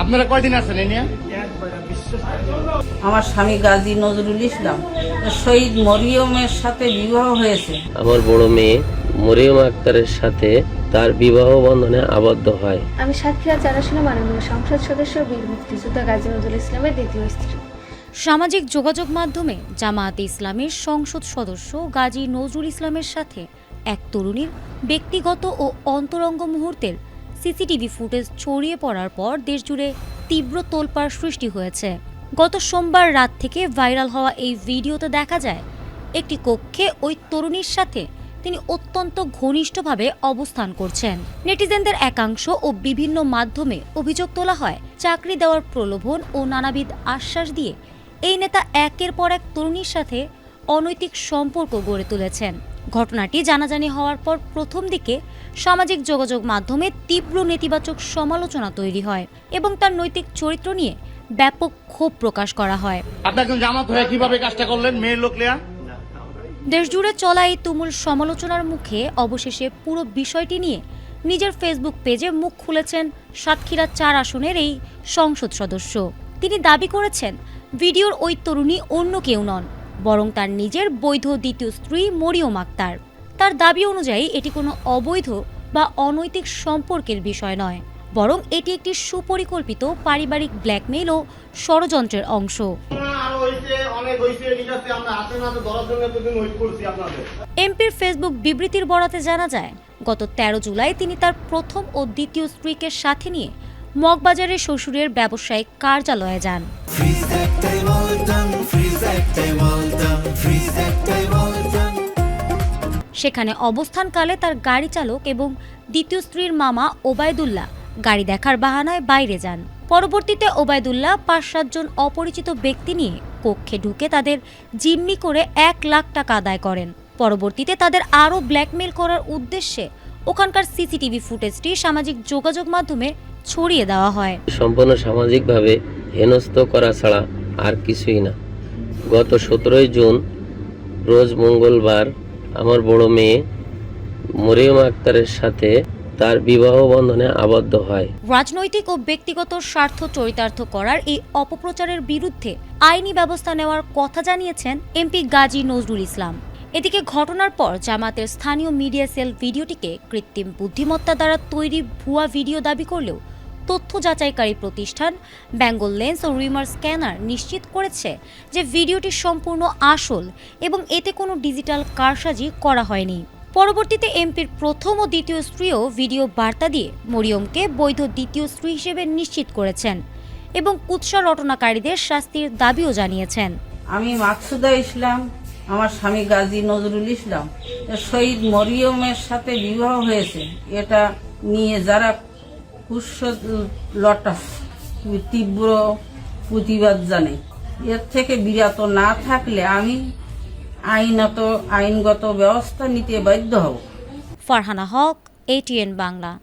আপনারা কয়দিন আছেন এ নিয়ে? আমার স্বামী গাজী নজরুল ইসলাম শহীদ মরিয়মের সাথে বিবাহ হয়েছে। আমার বড় মেয়ে মরিয়ম আক্তারের সাথে তার বিবাহ বন্ধনে আবদ্ধ হয়। আমি সাতক্ষীরা 4 আসনে মাননীয় সংসদ সদস্য বীর মুক্তিযোদ্ধা গাজী নজরুল ইসলামের দ্বিতীয় স্ত্রী। সামাজিক যোগাযোগ মাধ্যমে জামায়াতে ইসলামের সংসদ সদস্য গাজী নজরুল ইসলামের সাথে এক তরুণীর ব্যক্তিগত ও অন্তরঙ্গ মুহূর্তের সিসিটিভি ফুটেজ ছড়িয়ে পড়ার পর দেশজুড়ে তীব্র তোলপাড় সৃষ্টি হয়েছে। গত সোমবার রাত থেকে ভাইরাল হওয়া এই ভিডিওতে দেখা যায় একটি কক্ষে ওই তরুণীর সাথে তিনি অত্যন্ত ঘনিষ্ঠভাবে অবস্থান করছেন। নেটিজেনদের একাংশ ও বিভিন্ন মাধ্যমে অভিযোগ তোলা হয় চাকরি দেওয়ার প্রলোভন ও নানাবিধ আশ্বাস দিয়ে এই নেতা একের পর এক তরুণীর সাথে অনৈতিক সম্পর্ক গড়ে তুলেছেন। ঘটনাটি জানাজানি হওয়ার পর প্রথম দিকে সামাজিক যোগাযোগ মাধ্যমে তীব্র নেতিবাচক সমালোচনা তৈরি হয় এবং তার নৈতিক চরিত্র নিয়ে ব্যাপক ক্ষোভ প্রকাশ করা হয়। আপনি একজন জামাত হয়ে কিভাবে কাজটা করলেন? মেয়ের লোক লিয়া দেশজুড়ে চলা এই তুমুল সমালোচনার মুখে অবশেষে পুরো বিষয়টি নিয়ে নিজের ফেসবুক পেজে মুখ খুলেছেন সাতক্ষীরা 4 আসনের এই সংসদ সদস্য। তিনি দাবি করেছেন ভিডিওর ওই তরুণী অন্য কেউ নন, বরং তার নিজের বৈধ দ্বিতীয় স্ত্রী মরিয়ম আক্তার। তার দাবি অনুযায়ী এটি কোনো অবৈধ বা অনৈতিক সম্পর্কের বিষয় নয়, বরং এটি একটি সুপরিকল্পিত পারিবারিক ব্ল্যাকমেইল ও ষড়যন্ত্রের অংশ। এমপির ফেসবুক বিবৃতির বরাতে জানা যায় গত 13 জুলাই তিনি তার প্রথম ও দ্বিতীয় স্ত্রীকে সাথে নিয়ে মগবাজারের শ্বশুরের ব্যবসায়িক কার্যালয়ে যান। সেখানে অবস্থানকালে তার গাড়ি চালক এবং দ্বিতীয় স্ত্রীর মামা ওবায়দুল্লাহ গাড়ি দেখার বাহানায় বাইরে যান। পরবর্তীতে ওবায়দুল্লাহ 5-7 জন অপরিচিত ব্যক্তি নিয়ে কক্ষে ঢুকে তাদের জিম্মি করে 1 লাখ টাকা আদায় করেন। পরবর্তীতে তাদের আরও ব্ল্যাকমেইল করার উদ্দেশ্যে ওখানকার সিসিটিভি ফুটেজটি সামাজিক যোগাযোগ মাধ্যমে ছড়িয়ে দেওয়া হয়। সম্পূর্ণ সামাজিকভাবে হেনস্থ করা ছাড়া আর কিছুই না। গত 17 জুন রোজ মঙ্গলবার আমার বড় মেয়ে মরিয়ম আক্তারের সাথে তার বিবাহ বন্ধনে আবদ্ধ হয়। রাজনৈতিক ও ব্যক্তিগত স্বার্থ চরিতার্থ করার এই অপপ্রচারের বিরুদ্ধে আইনি ব্যবস্থা নেওয়ার কথা জানিয়েছেন এমপি গাজী নজরুল ইসলাম। এদিকে ঘটনার পর জামাতের স্থানীয় মিডিয়া সেল ভিডিওটিকে কৃত্রিম বুদ্ধিমত্তা দ্বারা তৈরি ভুয়া ভিডিও দাবি করলেও তথ্য যাচাইকারী প্রতিষ্ঠান বেঙ্গল লেন্স ও রিমার স্ক্যানার নিশ্চিত করেছে যে ভিডিওটি সম্পূর্ণ আসল এবং এতে কোনো ডিজিটাল কারসাজি করা হয়নি। পরবর্তীতে এমপির প্রথম ও দ্বিতীয় স্ত্রীও ভিডিও বার্তা দিয়ে মরিয়মকে বৈধ দ্বিতীয় স্ত্রী হিসেবে নিশ্চিত করেছেন এবং কুৎসা রটনাকারীদের শাস্তির দাবিও জানিয়েছেন। আমি মাকসুদা ইসলাম, আমার স্বামী গাজী নজরুল ইসলাম শহীদ মরিয়মের সাথে বিবাহ হয়েছে এটা নিয়ে যারা কুৎসা তীব্র প্রতিবাদ জানাই। এর থেকে বিরত না থাকলে আমি আইনগত ব্যবস্থা নিতে বাধ্য হব। ফারহানা হক, ATN বাংলা।